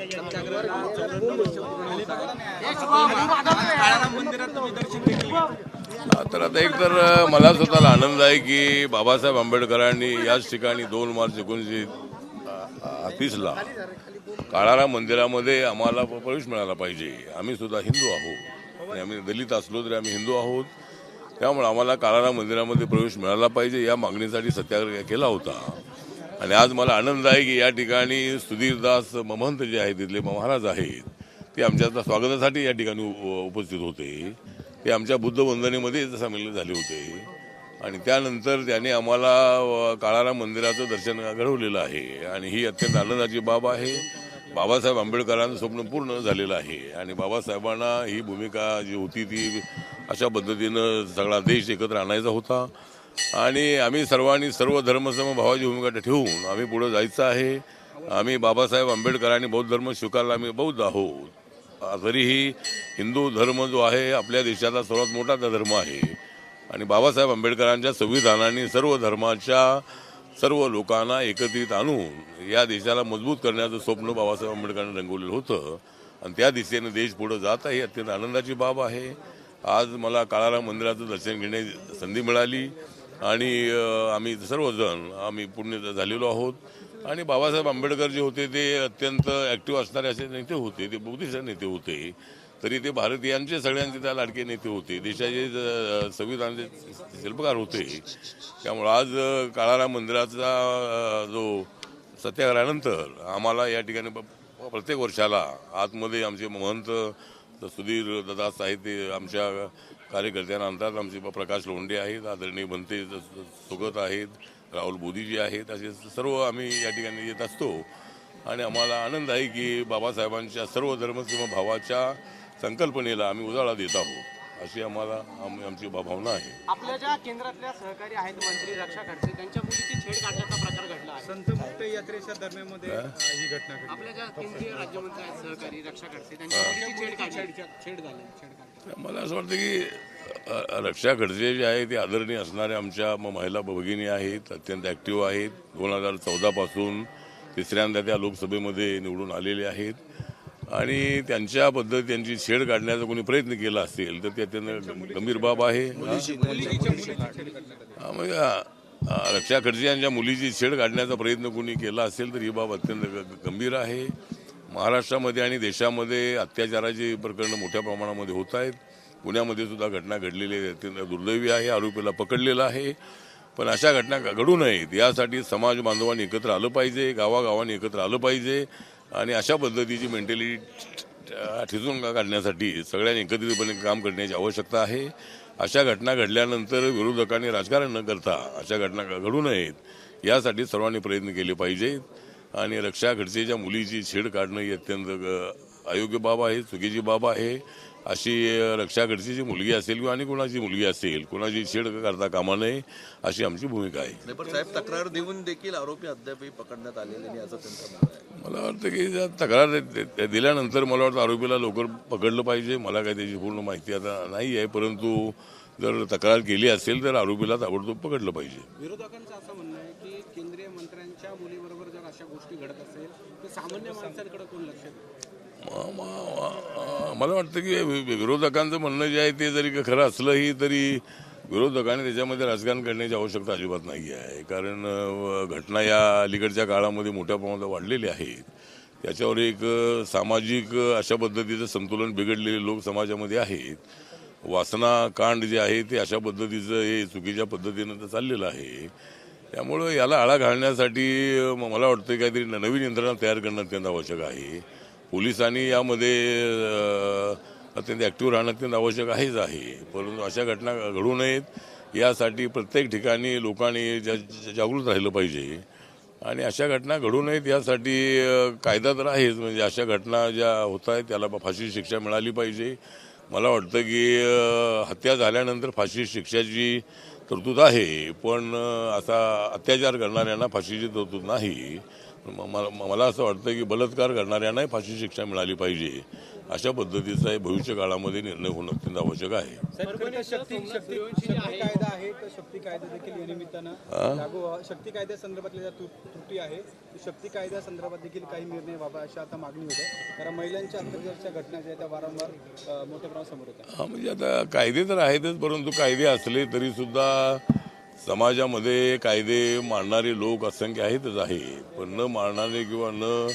तर आता एक तर मला स्वतःला आनंद आहे की बाबासाहेब आंबेडकरांनी याच ठिकाणी 2 मार्च 1930ला काळाराम मंदिरामध्ये आम्हाला प्रवेश मिळाला पाहिजे। आम्ही सुद्धा हिंदू आहोत आणि आम्ही दलित असलो तरी आम्ही हिंदू आहोत, त्यामुळे आम्हाला काळाराम मंदिरामध्ये प्रवेश मिळाला पाहिजे या मागणीसाठी सत्याग्रह केला होता। आणि आज मला आनंद आहे की या ठिकाणी सुधीरदास महंत जे आहेत तिथले महाराज आहेत ते आमच्या स्वागतासाठी या ठिकाणी उपस्थित होते। ते आमच्या बुद्ध वंदनेमध्ये सामील झाले होते आणि त्यानंतर त्यांनी आम्हाला काळाराम मंदिराचं दर्शन घडवलेलं आहे आणि ही अत्यंत आनंदाची बाब आहे। बाबासाहेब आंबेडकरांचं स्वप्न पूर्ण झालेलं आहे आणि बाबासाहेबांना ही भूमिका जी होती ती अशा पद्धतीनं सगळा देश एकत्र आणायचा होता आणि आम्ही सर्वांनी सर्व धर्मसमभावाची भूमिका ठेवून आम्ही पुढे जायचं आहे। आम्ही बाबासाहेब आंबेडकरांनी बौद्ध धर्म स्वीकारला, आम्ही बौद्ध आहोत, तरीही हिंदू धर्म जो आहे आपल्या देशाचा सर्वात मोठा धर्म आहे आणि बाबासाहेब आंबेडकरांच्या संविधानाने सर्व धर्माच्या सर्व लोकांना एकत्रित आणून या देशाला मजबूत करण्याचं स्वप्न बाबासाहेब आंबेडकरांनी रंगवलेलं होतं आणि त्या दिशेने देश पुढे जात आहे। अत्यंत आनंदाची बाब आहे। आज मला काळाराम मंदिराचं दर्शन घेण्याची संधी मिळाली आणि आम्ही सर्वजण आम्ही पुण्य झालेलो आहोत आणि बाबासाहेब आंबेडकर जे होते ते अत्यंत ॲक्टिव्ह असणारे असे नेते होते, ते बुद्धिस्ट नेते होते, तरी ते भारतीयांचे सगळ्यांचे त्या लाडके नेते होते, देशाचे संविधानाचे शिल्पकार होते। त्यामुळे आज काळाराम मंदिराचा जो सत्याग्रहानंतर आम्हाला या ठिकाणी प्रत्येक वर्षाला आतमध्ये आमचे महंत सुधीर दास आहेत, ते आमच्या कार्यकर्त्यांनंतर आमचे प्रकाश लोंढे आहेत, आदरणीय बनते सुगत आहेत, राहुल बोधीजी आहेत, असे सर्व आम्ही या ठिकाणी येत असतो आणि आम्हाला आनंद आहे की बाबासाहेबांच्या सर्व धर्मसमभावाच्या संकल्पनेला आम्ही उजाळा देत आहोत अशी आम्हाला आमची भावना आहे। आपल्या ज्या केंद्रातल्या सहकारी आहेत मंत्री रक्षा खडसे, त्यांच्या मुलीची छेड काढण्याचा प्रकार घडला आहे। संत मुक्त यात्रेच्या दरम्यानमध्ये ही घटना घडली। आपल्या ज्या केंद्रीय राज्यमंत्री आहेत सहकारी रक्षा खडसे, त्यांच्या मुलीची छेड झाली। मला असं वाटतं की रक्षा खडसे जे आहे ते आदरणीय असणारे आमच्या महिला भगिनी आहेत, अत्यंत ॲक्टिव्ह आहेत, 2014 पासून तिसऱ्यांदा त्या लोकसभेमध्ये निवडून आलेले आहेत आणि त्यांच्या पद्धती त्यांची छेड काढण्याचा कोणी प्रयत्न केला असेल तर ते अत्यंत गंभीर बाब आहे। रक्षा खडसे यांच्या मुलीची छेड काढण्याचा प्रयत्न कोणी केला असेल तर ही बाब अत्यंत गंभीर आहे। महाराष्ट्रामध्ये आणि देशामध्ये अत्याचाराची प्रकरणं मोठ्या प्रमाणामध्ये होत आहेत। पुण्यामध्ये सुद्धा घटना घडलेली अत्यंत दुर्दैवी आहे, आरोपीला पकडलेला आहे, पण अशा घटना घडू नयेत यासाठी समाज बांधवांनी एकत्र आलं पाहिजे, गावागावांनी एकत्र आलं पाहिजे आणि अशा पद्धतीची मेंटॅलिटी ठिसून काढण्यासाठी सगळ्यांनी एकत्रितपणे काम करण्याची आवश्यकता आहे। अशा घटना घडल्यानंतर विरोधकांनी राजकारण न करता अशा घटना घडू नयेत यासाठी सर्वांनी प्रयत्न केले पाहिजेत आणि रक्षा खडसेच्या मुलीची छेड काढणं ही अत्यंत अयोग्य बाब आहे, चुकीची बाब आहे। अशी रक्षा खडसेची मुलगी असेल किंवा आणि कोणाची मुलगी असेल, कोणाची छेड करता कामा नये अशी आमची भूमिका आहे। पण साहेब तक्रार देऊन देखील आरोपी अद्यापही पकडण्यात आलेले नाही असं त्यांचं म्हणणं आहे। मला वाटतं की तक्रार दिल्यानंतर मला वाटतं आरोपीला लवकर पकडलं पाहिजे। मला काही त्याची पूर्ण माहिती आता नाही आहे, परंतु जर तक्रार केली असेल तर आरोपीला ताबडतोब पकडलं पाहिजे। विरोधकांचं असं म्हणणं आहे की केंद्रीय मंत्र्यांच्या मुलीबरोबर जर अशा गोष्टी घडत असेल तर सामान्य माणसांकडे कोण लक्ष देईल? मला वाटतं की विरोधकांचं म्हणणं जे आहे ते जरी खरं असलंही तरी विरोधकांनी त्याच्यामध्ये राजकारण करण्याची आवश्यकता अजिबात नाही आहे, कारण घटना या अलीकडच्या काळामध्ये मोठ्या प्रमाणात वाढलेल्या आहेत। त्याच्यावर एक सामाजिक अशा पद्धतीचं संतुलन बिघडलेले लोक समाजामध्ये आहेत। वासना कांड जे आहे ते अशा पद्धतीचं हे चुकीच्या पद्धतीनं तर चाललेलं आहे। त्यामुळं याला आळा घालण्यासाठी मला वाटतं काहीतरी नवीन यंत्रणा तयार करणं अत्यंत आवश्यक आहे। पोलिसांनी यामध्ये अत्यंत ॲक्टिव्ह राहणं अत्यंत आवश्यक आहे, परंतु अशा घटना घडू नयेत यासाठी प्रत्येक ठिकाणी लोकांनी जागृत राहिलं पाहिजे आणि अशा घटना घडू नयेत यासाठी कायदा तर आहेच, म्हणजे अशा घटना ज्या होत आहेत त्याला फाशी शिक्षा मिळाली पाहिजे। मला वाटतं की हत्या झाल्यानंतर फाशी शिक्षाची तरतूद आहे, पण असा अत्याचार करणाऱ्यांना फाशीची तरतूद नाही। मला असं वाटतं की बलात्कार करणाऱ्यांनाही फाशी शिक्षा मिळाली पाहिजे, अशा पद्धतीचा भविष्य काळामध्ये निर्णय होणं अत्यंत आवश्यक आहे. शक्ती कायदा आहे तर शक्ती कायदा देखील या निमित्तानं लागू व्हावा. शक्ती कायद्यासंदर्भातल्या ज्या त्रुटी आहे शक्ती कायद्यासंदर्भात देखील काही निर्णय व्हावा अशी आता मागणी होते. कारण महिलांच्या अंतर्गतच्या घटना ज्या त्या वारंवार मोठ्या प्रमाणात समोर येतात. म्हणजे आता कायदे तर आहेतच, परंतु कायदे असले तरी सुद्धा समाजामध्ये कायदे मानणारे लोक असंख्य आहेतच आहे, पण न मानणारे किंवा न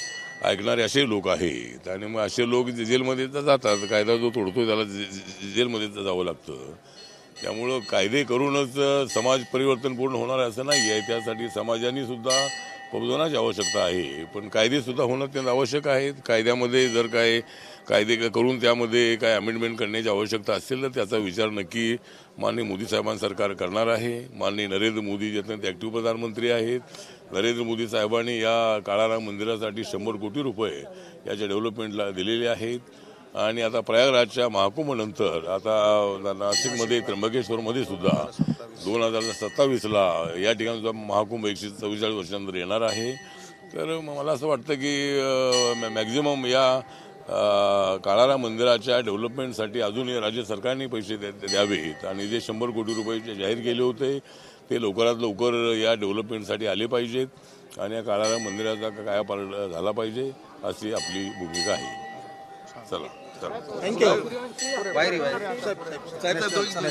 ऐकणारे असे लोक आहेत. आणि मग असे लोक जेलमध्ये जातात, कायदा जो तोडतो त्याला जेलमध्ये जावं लागतं. त्यामुळं कायदे करूनच समाज परिवर्तन पूर्ण होणार आहे असं नाही आहे. त्यासाठी समाजाने सुद्धा प्रबोधनाची आवश्यकता आहे, पण कायदे सुद्धा होणं अत्यंत आवश्यक आहेत. कायद्यामध्ये जर काय कायदे करून त्यामध्ये काय अमेंडमेंट करण्याची आवश्यकता असेल तर त्याचा विचार नक्की माननीय मोदी साहेबांचं सरकार करणार आहे. माननीय नरेंद्र मोदी जे ते ॲक्टिव्ह प्रधानमंत्री आहेत. नरेंद्र मोदी साहेबांनी या काळाराम मंदिरासाठी 100 कोटी रुपये याच्या डेव्हलपमेंटला दिलेले आहेत. आणि आता प्रयागराजच्या महाकुंभनंतर आता नाशिकमध्ये त्र्यंबकेश्वरमध्ये सुद्धा 2027ला या ठिकाणी सुद्धा महाकुंभ 144 वर्षानंतर येणार आहे. तर मला असं वाटतं की मॅक्झिमम या काळाराम मंदिराच्या डेव्हलपमेंटसाठी अजूनही राज्य सरकारने पैसे द्यावेत. आणि जे 100 कोटी रुपये जाहीर केले होते ते लवकरात लवकर या डेव्हलपमेंटसाठी आले पाहिजेत आणि या काळाराम मंदिराचा कायापालट झाला पाहिजे अशी आपली भूमिका आहे. चला थँक्यू.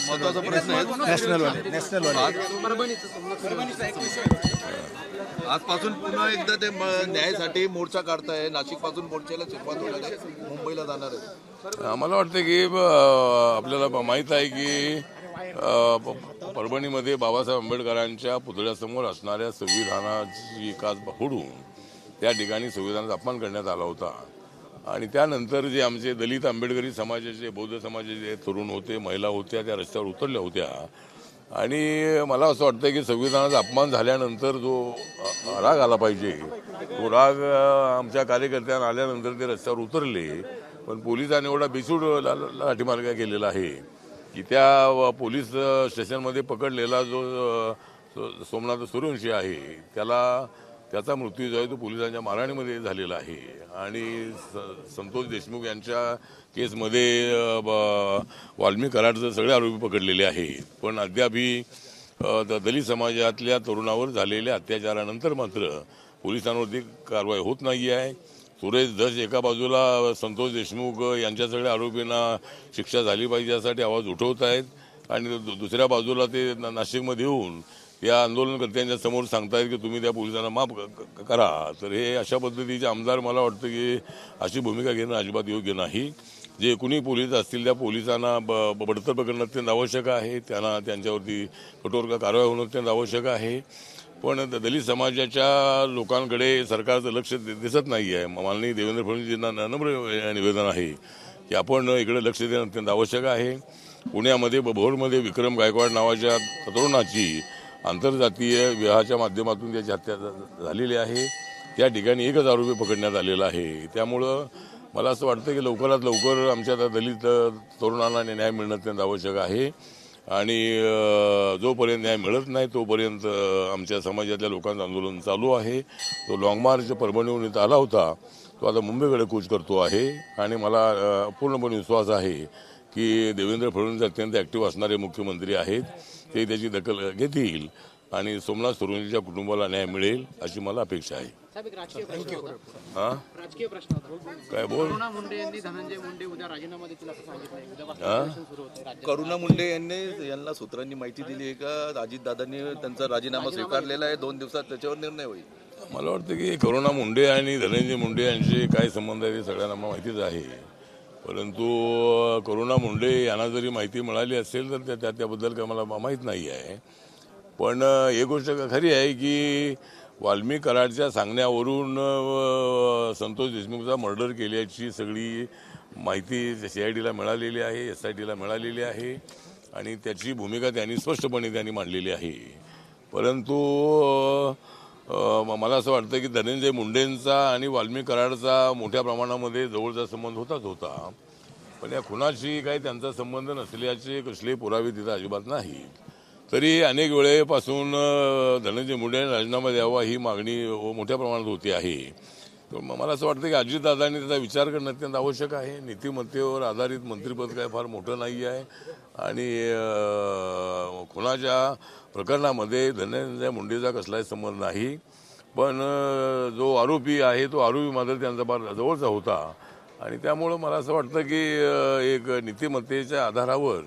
महत्वाचा प्रश्न आहे. आजपासून पुन्हा एकदा ते न्यायासाठी मोर्चा काढताय. नाशिक पासून मोर्चाला सुरुवात होणार आहे, मुंबईला जाणार आहे. आम्हाला वाटतं की आपल्याला माहीत आहे की परभणीमध्ये बाबासाहेब आंबेडकरांच्या पुतळ्यासमोर असणाऱ्या संविधानाची काच फोडून त्या ठिकाणी संविधानाचा अपमान करण्यात आला होता. आणि त्यानंतर जे आमचे दलित आंबेडकरी समाजाचे बौद्ध समाजाचे तरुण होते, महिला होत्या, त्या रस्त्यावर उतरल्या होत्या. आणि मला असं वाटतं की संविधानाचा अपमान झाल्यानंतर जो राग आला पाहिजे तो राग आमच्या कार्यकर्त्यांना आल्यानंतर ते रस्त्यावर उतरले. पण पोलिसांनी एवढा बेसूड लाठीमार केलेला आहे की त्या पोलीस स्टेशनमध्ये पकडलेला जो सोमनाथ सूर्यवंशी आहे त्याचा मृत्यू जो आहे तो पोलिसांच्या मारहाणीमध्ये झालेला आहे. आणि संतोष देशमुख यांच्या केसमध्ये वाल्मिक कराडचे सगळे आरोपी पकडलेले आहेत. पण अद्यापही दलित समाजातल्या तरुणावर झालेल्या अत्याचारानंतर मात्र पोलिसांवरती कारवाई होत नाही आहे. सुरेश धस एका बाजूला संतोष देशमुख यांच्या सगळ्या आरोपींना शिक्षा झाली पाहिजे यासाठी आवाज उठवत आहेत आणि दुसऱ्या बाजूला ते नाशिकमध्ये येऊन या आंदोलनकर्त्यांच्या समोर सांगतायत की तुम्ही त्या पोलिसांना माफ करा. तर हे अशा पद्धतीचे आमदार मला वाटतं की अशी भूमिका घेणं अजिबात योग्य नाही. जे कुणी पोलीस असतील त्या पोलिसांना बडतर्फ करणं अत्यंत आवश्यक आहे. त्यांना त्यांच्यावरती कठोर कारवाई होणं अत्यंत आवश्यक आहे. पण दलित समाजाच्या लोकांकडे सरकारचं लक्ष दिसत नाही आहे. माननीय देवेंद्र फडणवीसांना नम्र निवेदन आहे की आपण इकडे लक्ष देणं अत्यंत आवश्यक आहे. पुण्यामध्ये भोरमध्ये विक्रम गायकवाड नावाच्या तरुणाची आंतरजातीय विवाहाच्या माध्यमातून त्याची हत्या झालेली आहे. त्या ठिकाणी 1 आरोपी पकडण्यात आलेला आहे. त्यामुळं मला असं वाटतं की लवकरात लवकर आमच्या दलित तरुणांना न्याय मिळणं अत्यंत आवश्यक आहे. आणि जोपर्यंत न्याय मिळत नाही तोपर्यंत आमच्या समाजातल्या लोकांचं आंदोलन चालू आहे. तो लॉंग मार्च परभणीहून इथं आला होता तो आता मुंबईकडे कूच करतो आहे. आणि मला पूर्णपणे विश्वास आहे की देवेंद्र फडणवीस अत्यंत ॲक्टिव्ह असणारे मुख्यमंत्री आहेत. ते त्याची दखल घेतील आणि सोमनाथ सूर्यवंशीच्या कुटुंबाला न्याय मिळेल अशी मला अपेक्षा आहे. राजकीय प्रश्न काय बोल करुणा मुंडे यांनी धनंजय मुंडे उद्या राजीनामा देतील असं सांगितलं. करुणा मुंडे यांना सूत्रांनी माहिती दिली आहे का अजितदादांनी त्यांचा राजीनामा स्वीकारलेला आहे, 2 दिवसात त्याच्यावर निर्णय होईल. मला वाटतं की करुणा मुंडे आणि धनंजय मुंडे यांचे काय संबंध आहे ते सगळ्यांना माहितीच आहे. परंतु करुणा मुंडे यांना जरी माहिती मिळाली असेल तर त्याबद्दल काय मला माहीत नाही आहे. पण एक गोष्ट खरी आहे की वाल्मिक कराडच्या सांगण्यावरून संतोष देशमुखचा मर्डर केल्याची सगळी माहिती CIDला मिळालेली आहे, SITला मिळालेली आहे आणि त्याची भूमिका त्यांनी स्पष्टपणे मांडलेली आहे. परंतु मला असं वाटतं की धनंजय मुंडेंचा आणि वाल्मिक कराडचा मोठ्या प्रमाणामध्ये जवळचा संबंध होता. पण या खुनाशी काही त्यांचा संबंध नसल्याचे कसलेही पुरावे तिथे अजिबात नाही. तरी अनेक वेळेपासून धनंजय मुंडे यांनी राजीनामा द्यावा ही मागणी मोठ्या प्रमाणात होती आहे. तर मला असं वाटतं की अजितदादांनी त्याचा विचार करणं अत्यंत आवश्यक आहे. नीतिमत्तेवर आधारित मंत्रिपद काय फार मोठं नाही आहे आणि खुनाच्या प्रकरणामध्ये धनंजय मुंडेचा कसलाही संबंध नाही. पण जो आरोपी आहे तो आरोपी मात्र त्यांचा फार जवळचा होता आणि त्यामुळं मला असं वाटतं की एक नीतिमत्तेच्या आधारावर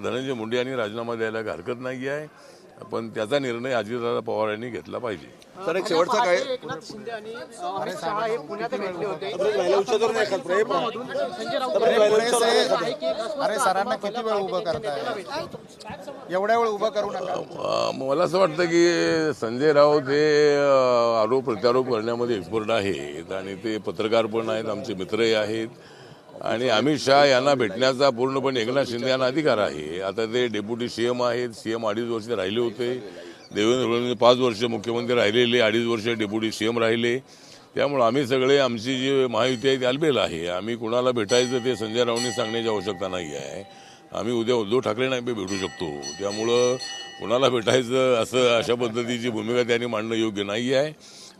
धनंजय मुंडे यांनी राजीनामा द्यायला हरकत नाही आहे. पण त्याचा निर्णय अजितदादा पवार यांनी घेतला पाहिजे. सर एक शेवटचा काय एकनाथ शिंदे आणि अमित शहा हे पुण्यात भेटले होते. अरे सरांना किती वेळ उभं करताय, एवढ्या वेळ उभं करू नका. मला असं वाटतं की संजय राऊत हे आरोप प्रत्यारोप करण्यामध्ये एक्सपर्ट आहेत आणि ते पत्रकार पण आहेत, आमचे मित्रही आहेत आणि अमित शहा यांना भेटण्याचा पूर्णपणे एकनाथ शिंदे यांना अधिकार आहे. आता ते डेप्युटी सीएम आहेत, सीएम 2.5 वर्ष राहिले होते. देवेंद्र फडणवीस 5 वर्ष मुख्यमंत्री राहिलेले, 2.5 वर्ष डेप्युटी सीएम राहिले. त्यामुळे आम्ही सगळे आमची जी महायुती आहे ती आलबेल आहे. आम्ही कुणाला भेटायचं ते संजय राऊतांनी सांगण्याची आवश्यकता नाही आहे. आम्ही उद्या उद्धव ठाकरेंना भेटू शकतो. त्यामुळं कुणाला भेटायचं असं अशा पद्धतीची भूमिका त्यांनी मांडणं योग्य नाही आहे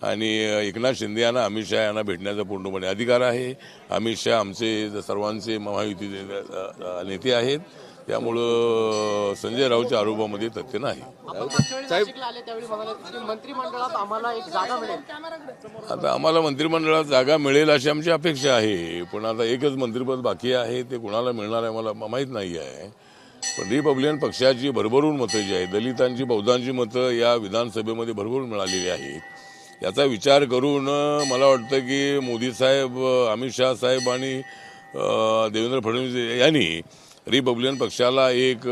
आणि एकनाथ शिंदे यांना अमित शहा यांना भेटण्याचा पूर्णपणे अधिकार आहे. अमित शहा आमचे सर्वांचे महायुतीचे नेते आहेत. त्यामुळं संजय राऊतच्या आरोपामध्ये तथ्य नाही. मंत्रिमंडळात आम्हाला एक जागा मिळेल. आता आम्हाला मंत्रिमंडळात जागा मिळेल अशी आमची अपेक्षा आहे. पण आता एकच मंत्रिपद बाकी आहे, ते कुणाला मिळणार आहे मला माहीत नाही आहे. पण रिपब्लिकन पक्षाची भरभरून मतं जी आहेत, दलितांची बौद्धांची मतं या विधानसभेमध्ये भरभरून मिळालेली आहेत. याचा विचार करून मला वाटतं की मोदी साहेब, अमित शहा साहेब आणि देवेंद्र फडणवीस यांनी रिपब्लिकन पक्षाला एक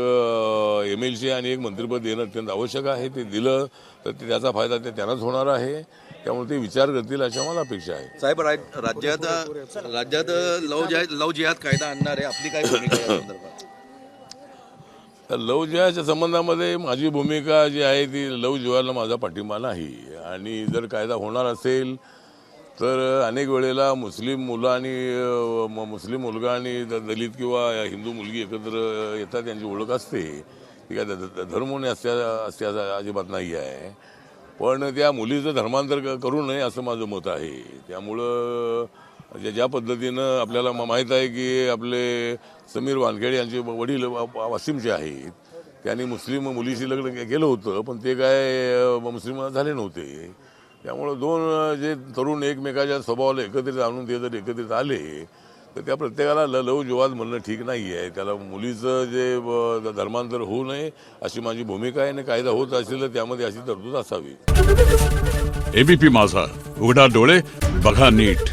MLC आणि एक मंत्रिपद देणं अत्यंत आवश्यक आहे. ते दिलं तर त्याचा फायदा त्यांनाच होणार आहे. त्यामुळे ते विचार करतील अशी आम्हाला अपेक्षा आहे. साहेब राज्यात लव जिहाद कायदा आणणार आहे, आपली काय भूमिका आहे या संदर्भात? तर लव जिहादच्या संबंधामध्ये माझी भूमिका जी आहे ती लव जिहादला माझा पाठिंबा नाही आणि जर कायदा होणार असेल तर अनेक वेळेला मुस्लिम मुलं आणि मुस्लिम मुलगा आणि दलित किंवा हिंदू मुलगी एकत्र येतात, त्यांची ओळख असते. ती काय धर्म असते अजिबात नाही आहे. पण त्या मुलीचं धर्मांतर करू नये असं माझं मत आहे. त्यामुळं ज्या पद्धतीनं आपल्याला माहीत आहे की आपले समीर वानखेडे यांचे वडील वाशिमचे आहेत, त्यांनी मुस्लिम मुलीशी लग्न केलं होतं पण ते काय मुस्लिम झाले नव्हते. त्यामुळं दोन जे तरुण एकमेकाच्या स्वभावाला एकत्रित आणून ते जर एकत्रित आले तर त्या प्रत्येकाला लव जिहाद म्हणणं ठीक नाही आहे. त्याला मुलीचं जे धर्मांतर होऊ नये अशी माझी भूमिका आहे आणि कायदा होत असेल तर त्यामध्ये अशी तरतूद असावी. ABP माझा, उघडा डोळे बघा नीट.